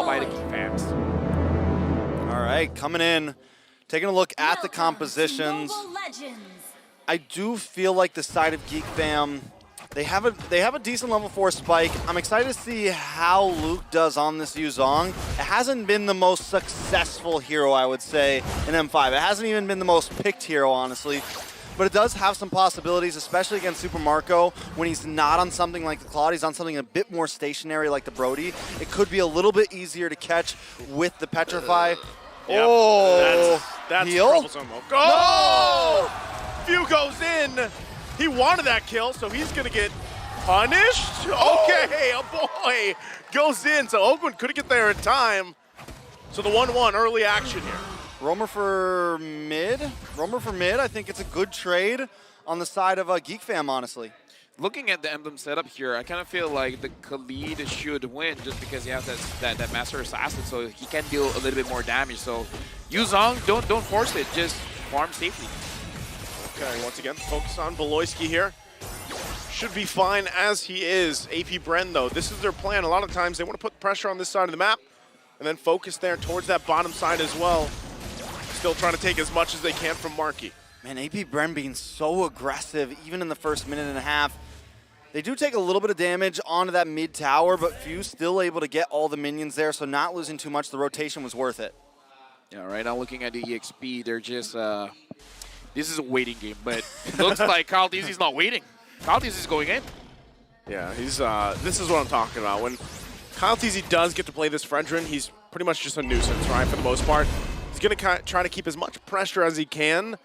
by the Geek fans. All right, coming in, taking a look at the compositions. I do feel like the side of Geek Fam, they have a decent level 4 spike. I'm excited to see how Luke does on this Yuzong. It hasn't been the most successful hero, I would say, in M5. It hasn't even been the most picked hero, honestly. But it does have some possibilities, especially against Super Marco. When he's not on something like the Claude, he's on something a bit more stationary like the Brody. It could be a little bit easier to catch with the Petrify. Yep. Oh, that's heal? troublesome. Oh! Few goes in. He wanted that kill, so he's going to get punished. Okay, a boy goes in. So Oakland couldn't get there in time. So the 1-1 early action here. Roamer for mid. I think it's a good trade on the side of Geek Fam, honestly. Looking at the emblem setup here, I kind of feel like the Khalid should win just because he has that Master Assassin, so he can deal a little bit more damage. So Yuzong, don't force it, just farm safely. Okay, once again, focus on Beloyski here. Should be fine as he is. AP Bren, though, this is their plan. A lot of times they want to put pressure on this side of the map and then focus there towards that bottom side as well. Still trying to take as much as they can from Marky. Man, AP Bren being so aggressive, even in the first minute and a half. They do take a little bit of damage onto that mid tower, but Fuse still able to get all the minions there, so not losing too much. The rotation was worth it. Yeah, right now looking at the EXP, they're just, this is a waiting game, but it looks like Kyle Deasy's not waiting. Kyle Deasy's going in. Yeah, he's, this is what I'm talking about. When Kyle Teasy does get to play this Fredrin, he's pretty much just a nuisance, right, for the most part. He's going to try to keep as much pressure as he can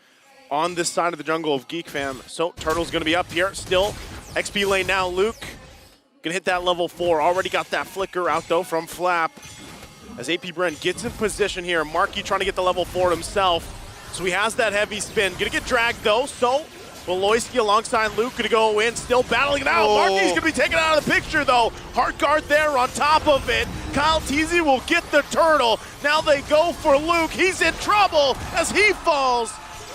on this side of the jungle of Geek Fam. So Turtle's going to be up here still. XP lane now, Luke. Going to hit that level 4. Already got that flicker out, though, from Flap. As AP Bren gets in position here. Marky trying to get the level 4 himself. So he has that heavy spin. Going to get dragged, though. So Beloyski alongside Luke going to go in. Still battling it out. Marky's going to be taken out of the picture, though. Heart guard there on top of it. Kyle Teasy will get the turtle. Now they go for Luke. He's in trouble as he falls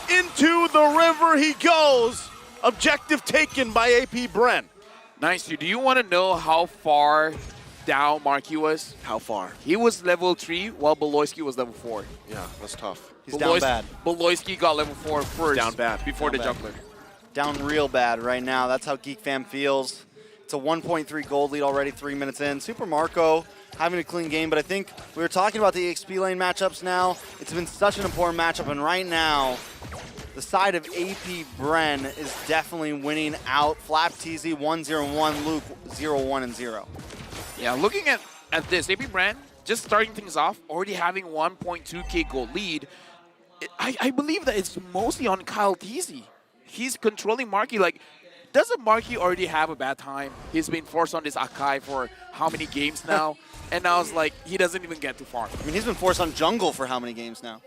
into the river he goes. Objective taken by AP Bren. Nice. Do you want to know how far down Marky was? How far? He was level 3 while Beloyski was level 4. Yeah, that's tough. He's down bad. Beloyski got level 4 first. Down bad. Before down the bad. jungler. Down real bad right now. That's how Geek Fam feels. It's a 1.3 gold lead already 3 minutes in. Super Marco having a clean game, but I think we were talking about the XP lane matchups now. It's been such an important matchup, and right now, the side of AP Bren is definitely winning out. Flap TZ 1-0-1, Luke 0-1-0. Yeah, looking at this, AP Bren just starting things off, already having 1.2k gold lead. I believe that it's mostly on Kyle Teasy. He's controlling Marky. Like, doesn't Marky already have a bad time? He's been forced on this Akai for how many games now? And now it's like, he doesn't even get to farm. I mean, he's been forced on jungle for how many games now?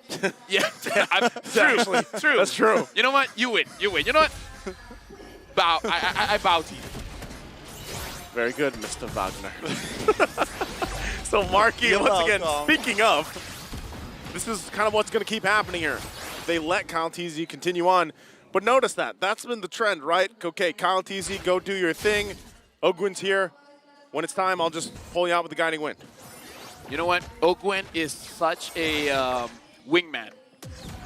Yeah, true. That's true. You know what? You win. You know what? Bow. I bow to you. Very good, Mr. Wagner. So Marky, once again, speaking of, this is kind of what's going to keep happening here. They let Kyle TZ continue on. But notice that. That's been the trend, right? Okay, Kyle TZ, go do your thing. Ogwin's here. When it's time, I'll just pull you out with the guiding wind. You know what? Ogwin is such a wingman.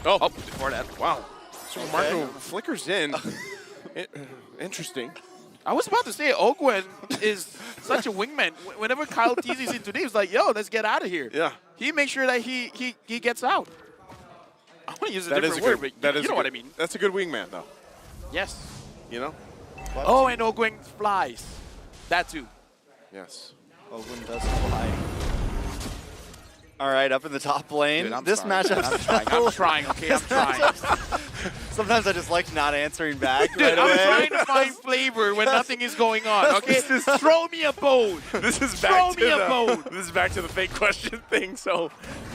Oh, before that. Wow. Super Marco flickers in. Interesting. I was about to say, Ogwin is such a wingman. Whenever Kyle teases in today, he was like, yo, let's get out of here. Yeah. He makes sure that he gets out. I want to use a different word, but you know what I mean. That's a good wingman, though. Yes. You know? Oh, and Ogwin flies. That too. Yes. Ogwin does fly. All right, up in the top lane. Dude, this matchup. I'm trying, okay? I'm trying. Sometimes I just like not answering back. Dude, right I'm away. trying to find flavor when nothing is going on, okay? Throw me a bone. This is Throw me a bone. This is back to the fake question thing. So,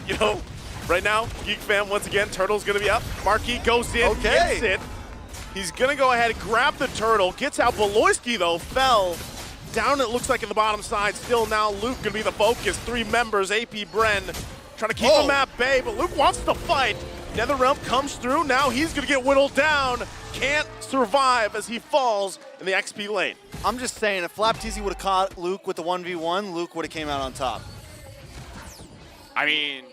you know, right now, Geek Fam, once again, Turtle's going to be up. Marky goes in, gets it. He's going to go ahead and grab the turtle. Gets out. Beloyski, though, fell. Down, it looks like in the bottom side. Still now Luke going to be the focus. 3 members, AP Bren, trying to keep him at bay, but Luke wants to fight. NetherRealm comes through. Now he's going to get whittled down. Can't survive as he falls in the XP lane. I'm just saying, if Flap TZ would have caught Luke with the 1v1, Luke would have came out on top. I mean,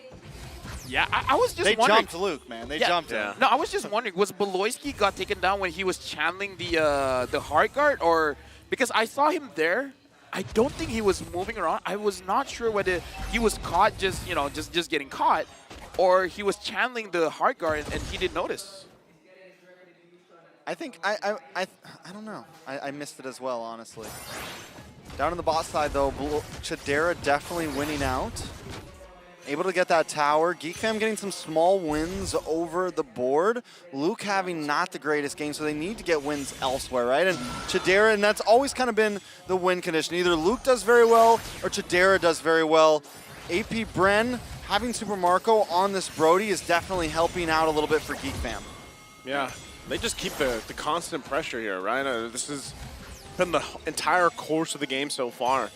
yeah, I was just They wondering. jumped Luke, man. They Yeah. jumped Yeah. him. No, I was just wondering, was Beloyski got taken down when he was channeling the hard guard, or because I saw him there, I don't think he was moving around. I was not sure whether he was caught just just getting caught, or he was channeling the hard guard and he didn't notice. I think I don't know. I missed it as well, honestly. Down on the bot side though, Chidera definitely winning out. Able to get that tower. Geek Fam getting some small wins over the board. Luke having not the greatest game, so they need to get wins elsewhere, right? And Chidera, and that's always kind of been the win condition. Either Luke does very well or Chidera does very well. AP Bren having Super Marco on this Brody is definitely helping out a little bit for Geek Fam. Yeah, they just keep the constant pressure here, right? This has been the entire course of the game so far.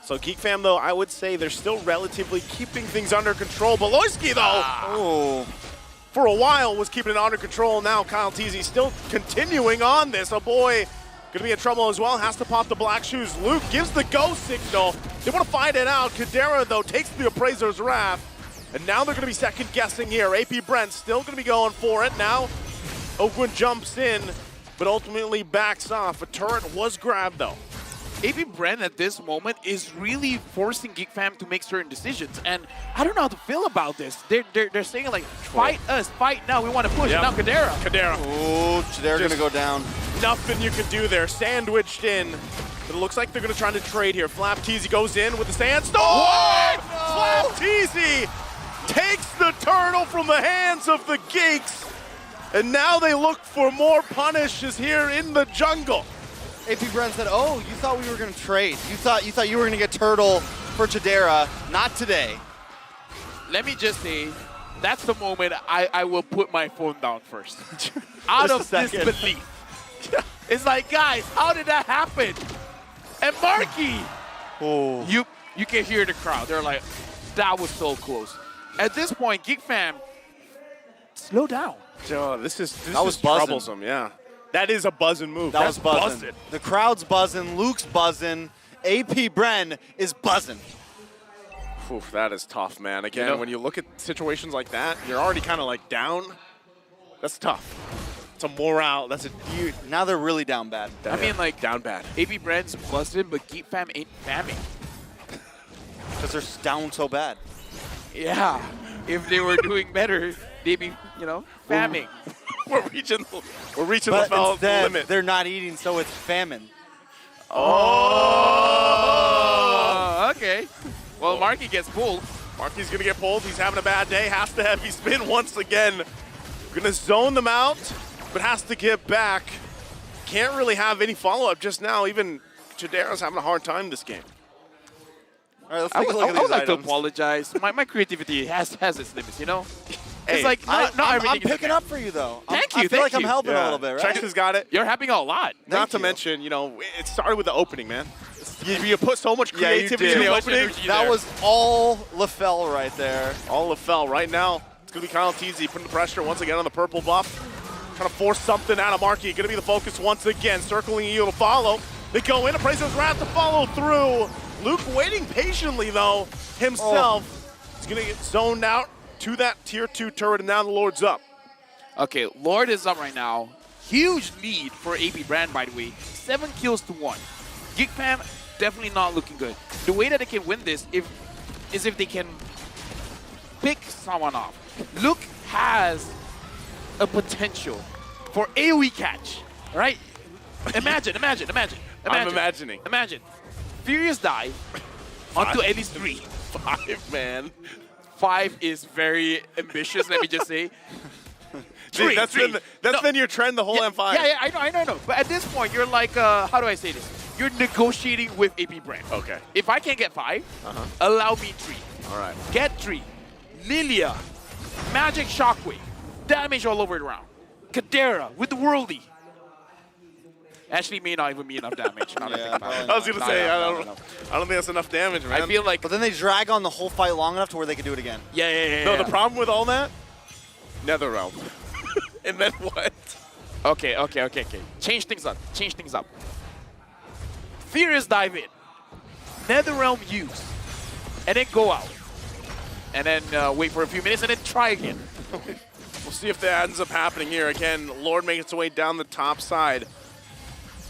So Geek Fam, though, I would say they're still relatively keeping things under control. Beloyski, though, for a while was keeping it under control. Now Kyle Teasy still continuing on this. Oh boy, gonna be in trouble as well. Has to pop the black shoes. Luke gives the go signal. They want to fight it out. Kadera, though, takes the Appraiser's Wrath. And now they're gonna be second guessing here. AP Brent still gonna be going for it. Now Oakwood jumps in, but ultimately backs off. A turret was grabbed, though. AP Bren at this moment is really forcing Geek Fam to make certain decisions, and I don't know how to feel about this. They're saying like, fight us, fight now, we want to push. Yep. Now Kadera. Kadera. Oh, they're going to go down. Nothing you can do there. Sandwiched in. But it looks like they're going to try to trade here. Flap Teasy goes in with the sandstorm. What? No. Flap Teasy takes the turtle from the hands of the Geeks. And now they look for more punishes here in the jungle. AP Bren said, oh, you thought we were going to trade. You thought you were going to get Turtle for Chidera. Not today. Let me just say, that's the moment I will put my phone down first. Out of disbelief. It's like, guys, how did that happen? And Marky, you can hear the crowd. They're like, that was so close. At this point, Geek Fam, slow down. Oh, this is was buzzing. troublesome, yeah. That is a buzzing move. That was That's buzzing. The crowd's buzzing. Luke's buzzing. AP Bren is buzzing. Oof, that is tough, man. Again, when you look at situations like that, you're already kind of like down. That's tough. It's a morale. That's a huge. Now they're really down bad. I mean, like, down bad. AP Bren's busted, but Geek Fam ain't famming. Because they're down so bad. Yeah. If they were doing better, they'd be, famming. We're reaching But the instead, limit. they're not eating, so it's famine. Oh! Okay. Well, Marky gets pulled. Marky's going to get pulled. He's having a bad day. Has to heavy spin once again. Going to zone them out, but has to get back. Can't really have any follow-up just now. Even Chidera's having a hard time this game. All right, let's I take a look at would these like to items. apologize. My creativity has its limits, Hey, It's like, not everything I'm is picking okay. up for you, though. Thank I you, feel like thank I'm you. helping a little bit, right? Chex has got it. You're helping a lot. Not to you. mention, it started with the opening, man. You put so much Yeah, you creativity did. in the Too much opening. energy. That there. was all LaFell right there. All of fell right now. It's going to be Kyle Teasy putting the pressure once again on the purple buff. Trying to force something out of Marky. Going to be the focus once again. Circling you to follow. They go in. Appraiser's Wrath to follow through. Luke waiting patiently, though, himself. He's going to get zoned out to that tier 2 turret, and now the Lord's up. Okay, Lord is up right now. Huge lead for AP Brand, by the way. 7 kills to 1. Geek Fam definitely not looking good. The way that they can win this is if they can pick someone off. Luke has a potential for AoE catch, right? Imagine. I'm imagining. Imagine. Furious dive onto at least 3. 5, man. 5 is very ambitious, let me just say. Dude, that's been your trend the whole M5. Yeah, I know. But at this point, you're like, how do I say this? You're negotiating with AP Brand. Okay. If I can't get 5, allow me 3. All right. Get 3. Lilia, Magic Shockwave, damage all over the round. Kadera with the Worldy. Actually, may not even be enough damage. Now that I think about it. I was going to say, I don't no. think that's enough damage, man. I feel like, But then they drag on the whole fight long enough to where they can do it again. yeah. No, the problem with all that, Netherrealm. And then what? Okay. Change things up. Furious dive in. Netherrealm use. And then go out. and then wait for a few minutes, and then try again. We'll see if that ends up happening here. Again, Lord making its way down the top side.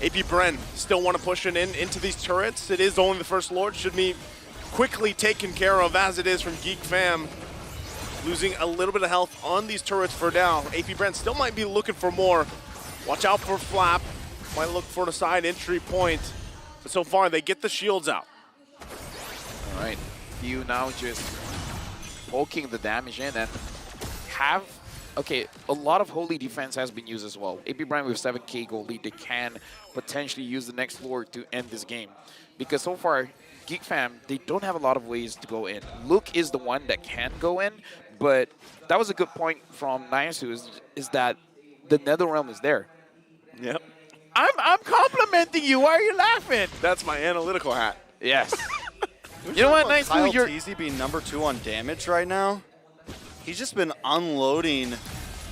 AP Bren still want to push it into these turrets. It is only the first Lord. Should be quickly taken care of as it is from Geek Fam. Losing a little bit of health on these turrets for now. AP Bren still might be looking for more. Watch out for Flap. Might look for the side entry point. But so far, they get the shields out. All right, you now just poking the damage in and have, okay, a lot of holy defense has been used as well. AP Bren with 7k gold lead, they can potentially use the next Lord to end this game. Because so far, Geek Fam, they don't have a lot of ways to go in. Luke is the one that can go in, but that was a good point from Nyasu is that the Netherrealm is there. Yep. I'm complimenting you. Why are you laughing? That's my analytical hat. Yes. You know what, Nyasu? Kyle You're Teasy being number 2 on damage right now. He's just been unloading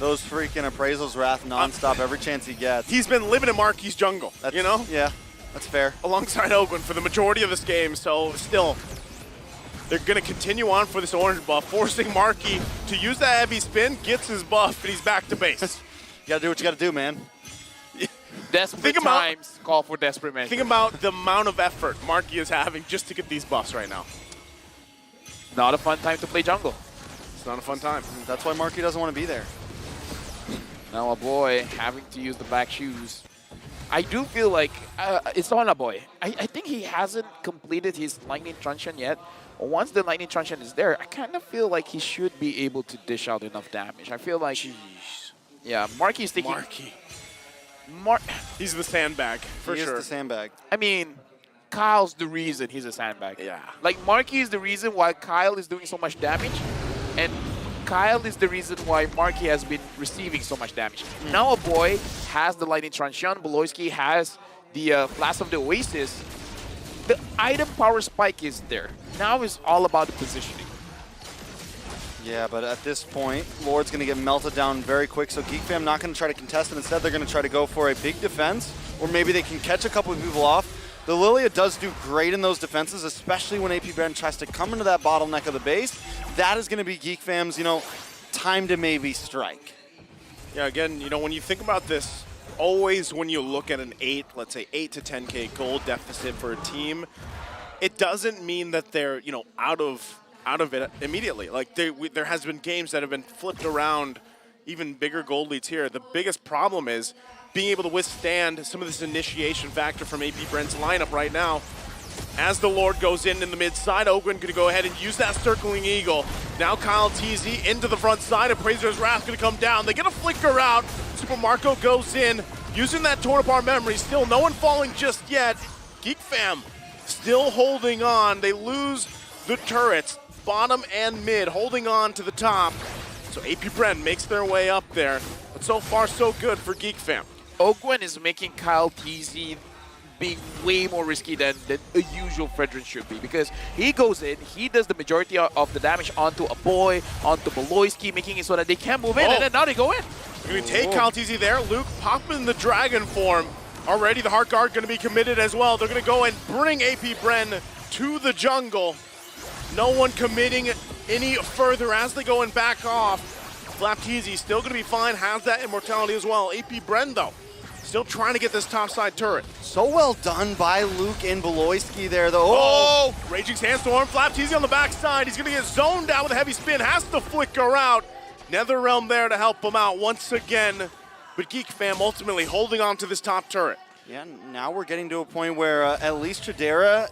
those freaking Appraisal's Wrath nonstop every chance he gets. He's been living in Marky's jungle, you know? Yeah, that's fair. Alongside Ogwen for the majority of this game, so still, they're going to continue on for this orange buff, forcing Marky to use that heavy spin, gets his buff, and he's back to base. You gotta do what you gotta do, man. desperate times call for desperate measures. Think about the amount of effort Marky is having just to get these buffs right now. Not a fun time to play jungle. It's not a fun time. That's why Marky doesn't want to be there. Now a boy having to use the back shoes. I do feel like it's on a boy. I think he hasn't completed his lightning truncheon yet. Once the lightning truncheon is there, I kind of feel like he should be able to dish out enough damage. I feel like, yeah, Marky's thinking. Marky. Mar He's the sandbag, for He sure. is the sandbag. I mean, Kyle's the reason he's a sandbag. Yeah. Like, Marky is the reason why Kyle is doing so much damage, and Kyle is the reason why Marky has been receiving so much damage. Now a boy has the lightning truncheon, Beloyski has the Blast of the Oasis. The item power spike is there. Now it's all about the positioning. Yeah, but at this point, Lord's going to get melted down very quick, so Geek Fam not going to try to contest it. Instead, they're going to try to go for a big defense, or maybe they can catch a couple of people off. The Lilia does do great in those defenses, especially when AP Bren tries to come into that bottleneck of the base. That is going to be Geek Fam's, time to maybe strike. Yeah, again, when you think about this, always when you look at an let's say 8 to 10k gold deficit for a team, it doesn't mean that they're, out of it immediately. Like there has been games that have been flipped around, even bigger gold leads here. The biggest problem is being able to withstand some of this initiation factor from AP Bren's lineup right now. As the Lord goes in the mid side, Ogwen going to go ahead and use that circling eagle. Now Kyle TZ into the front side, Appraiser's Wrath going to come down. They get a flicker out. Super Marco goes in, using that Torn Apart memory. Still no one falling just yet. Geek Fam still holding on. They lose the turrets, bottom and mid, holding on to the top. So AP Bren makes their way up there. But so far, so good for Geek Fam. Ogwen is making Kyle TZ being way more risky than a usual Fredrin should be, because he goes in, he does the majority of the damage onto a boy, onto Beloyski, making it so that they can't move in, and then now they go in. Going to take Kyle TZ there. Luke popping the dragon form. Already the Heart Guard going to be committed as well. They're going to go and bring AP Bren to the jungle. No one committing any further as they go and back off. Flap TZ still going to be fine, has that immortality as well. AP Bren, though, still trying to get this topside turret. So well done by Luke and Beloyski there, though. Oh! Raging Sandstorm, Flap TZ on the backside. He's going to get zoned out with a heavy spin, has to flicker out. Netherrealm there to help him out once again. But Geek Fam ultimately holding on to this top turret. Yeah, now we're getting to a point where at least Tradera,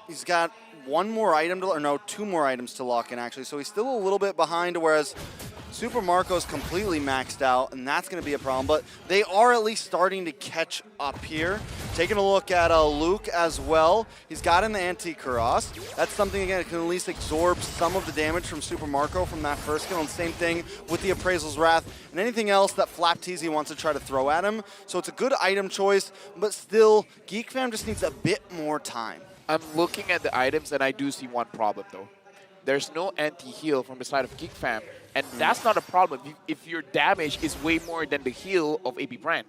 he's got one more item to, or no, 2 more items to lock in actually. So he's still a little bit behind, whereas Super Marco's completely maxed out, and that's going to be a problem. But they are at least starting to catch up here. Taking a look at Luke as well. He's got an anti-Karas. That's something, again, that can at least absorb some of the damage from Super Marco from that first skill. And same thing with the Appraisal's Wrath and anything else that Flap TZ wants to try to throw at him. So it's a good item choice, but still, Geek Fam just needs a bit more time. I'm looking at the items, and I do see one problem, though. There's no anti-heal from the side of Geek Fam, and that's not a problem if your damage is way more than the heal of AP Bren.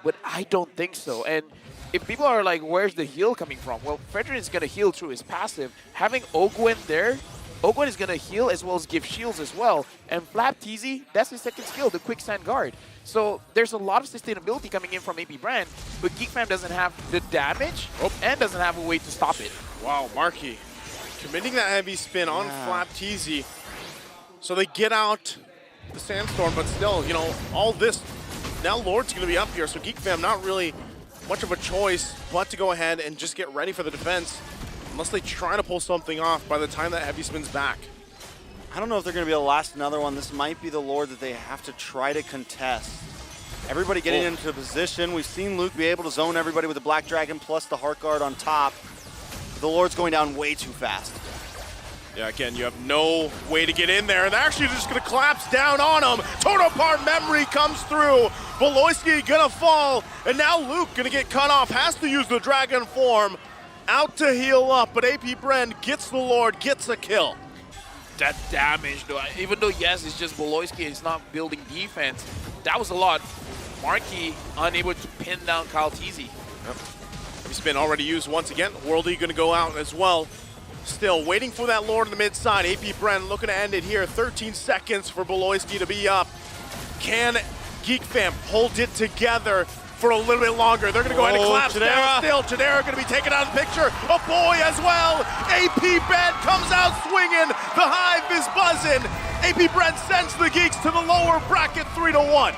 But I don't think so. And if people are like, where's the heal coming from? Well, Fredrin is going to heal through his passive. Having Ogwen there Ogun is going to heal as well as give shields as well. And Flap TZ, that's his second skill, the quicksand guard. So there's a lot of sustainability coming in from AP Bren, but Geek Fam doesn't have the damage and doesn't have a way to stop it. Wow, Marky committing that heavy spin on Flap TZ. So they get out the Sandstorm, but still, you know, all this, now Lord's going to be up here, so Geek Fam not really much of a choice but to go ahead and just get ready for the defense, unless they try to pull something off by the time that heavy spin's back. I don't know if they're going to be able to last another one. This might be the Lord that they have to try to contest. Everybody getting into position. We've seen Luke be able to zone everybody with the Black Dragon plus the Heart Guard on top. The Lord's going down way too fast. Yeah, again, you have no way to get in there, and they're actually just going to collapse down on him. Total Part Memory comes through. Voloisky going to fall, and now Luke going to get cut off. Has to use the Dragon form. Out to heal up, but AP Bren gets the Lord, gets a kill. That damage, though, even though, yes, it's just Voloisky, it's not building defense, that was a lot. Marky unable to pin down Kyle TZ. Yep. Heavy spin already used once again. Worldy going to go out as well. Still waiting for that Lord in the mid side. AP Bren looking to end it here. 13 seconds for Voloisky to be up. Can Geek Fam hold it together for a little bit longer? They're going to go ahead and collapse down still. Chidera going to be taken out of the picture. A boy as well. AP Bren comes out swinging. The Hive is buzzing. AP Bren sends the Geeks to the lower bracket 3-1.